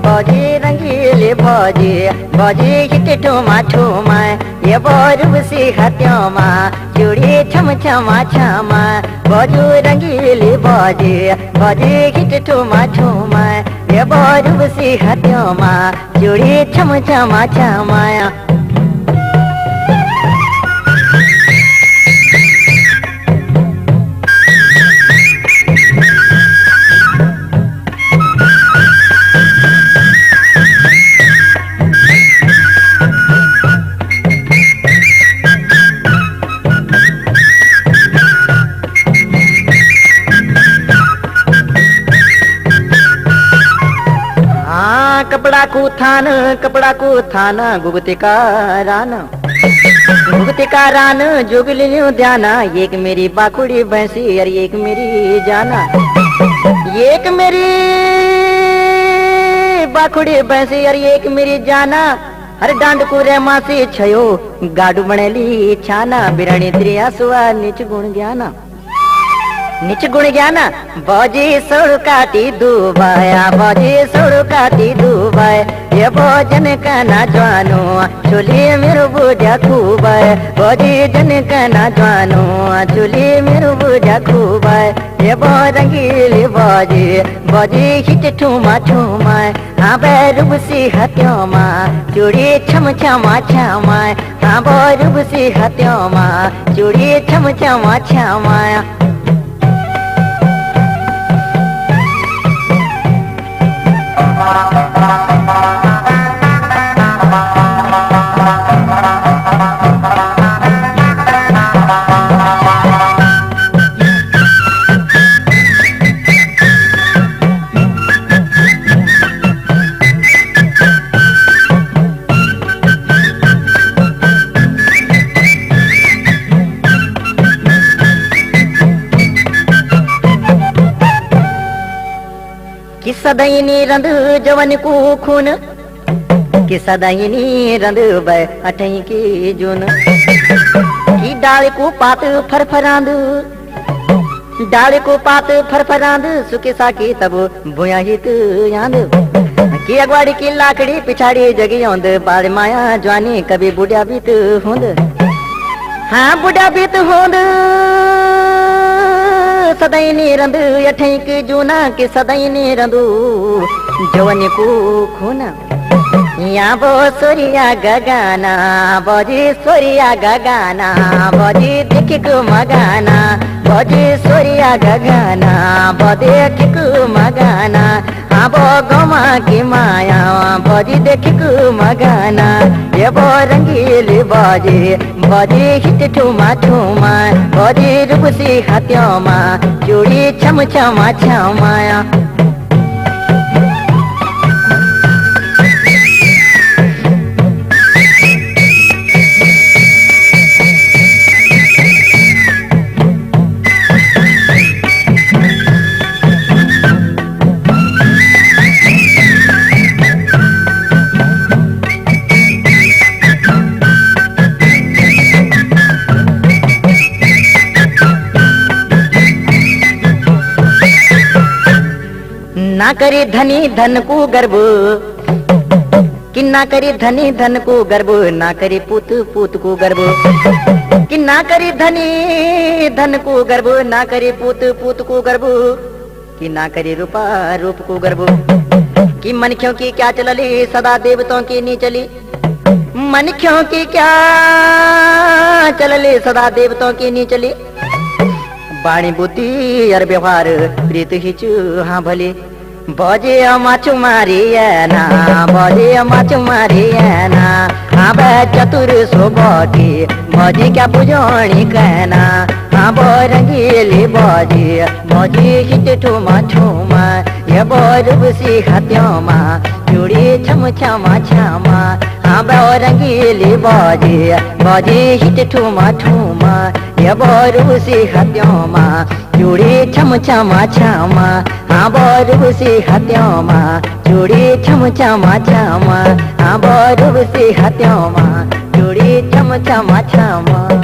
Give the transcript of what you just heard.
बजे रंगीले बजे बजे हिट ठुमा ठुमा ये बरू से हत्यामा चूड़ी छम छमा छमा बजू रंगीले बजे बजे हिट ठुमा ठुमा ये बरू से हत्यामा चूड़ी छम छमा छमा। कपड़ा को थान गुगते का रान जुगली ध्याना एक मेरी बाकुड़ी भैंसी और एक मेरी जाना एक मेरी बाकुड़ी भैंसी और एक मेरी जाना हर डांड को रे मासी छयो गाडू बनेली छाना बिरणी त्रिया सुआ नीच गुण ज्ञाना बजे सोड़ काटी दुबाया बजे सोड़ काटी दुबाय ये भोजन कना जानो चुली मेरो बुझा खूबाय बजे जन कना जानो चुली मेरो बुझा खूबाय ये रंगीली बजे बजे हिट ठुमा ठुमा हाँ बैरूब सी हत्योमा चूड़ी छम छमा छमा हाँ बैरूब सी हत्योमा चूड़ी छम छमा छमा। किस्सा दैनी रंध जवन को खून किस्सा दैनी रंध बै अठई की जून की डाल को पात फरफरांद डाल को पात फरफरांद सुके साकी तब बुया हित याद की अगवाड़ी की लाकड़ी पिछाड़ी जगी औंद बाल माया जवानी कभी बुढ़िया बीत होंद हाँ बुढ़िया बीत होंद सदैनी रंद अठैक जूना के सदैनी रंदू जवन को खूना यहाँ बो सोरिया गगाना बजे सोरिया गगाना बजे देख को मगाना बजे सोरिया गगाना बजे देख को मगाना हाँ बो गमा की माया बजे देख को मगाना ये बो रंगीली बजे बजे हिट ठुमा ठुमा बजे रूपसी हत्योमा चूड़ी छम छमा छमाया। ना करे धनी धन को गर्भ कि ना करे धनी धन को गर्भ ना करे पुत पुत को गर्भ कि ना करे धनी धन को गर्भ ना करे पुत पुत को गर्भ कि ना करे रूपा रूप को गर्भ कि मन क्यों की क्या चलली सदा देवताओं की नी चली मन क्यों की क्या चलली सदा देवताओं की नी चली बाणी बुद्धि और व्यवहार प्रीत हिच हाँ भले बजे माचु मारियाना बजे माचु मारियाना हाँ बे चतुर सोबटी बजे क्या पुजोनी कहना हाँ बो रंगीली बजे बजे हिट ठुमा ठुमा ये बो रूपसी हत्योमा चूड़ी छम छमा छमा हाँ बो रंगीली बजे बजे हिट ठुमा ठुमा ये बो रूपसी हत्योमा चूड़ी छम छमा छमा हाँ बो रूपसी हत्योमा चूड़ी छम छमा छमा हाँ बो रूपसी हत्योमा चूड़ी छम छमा छमा।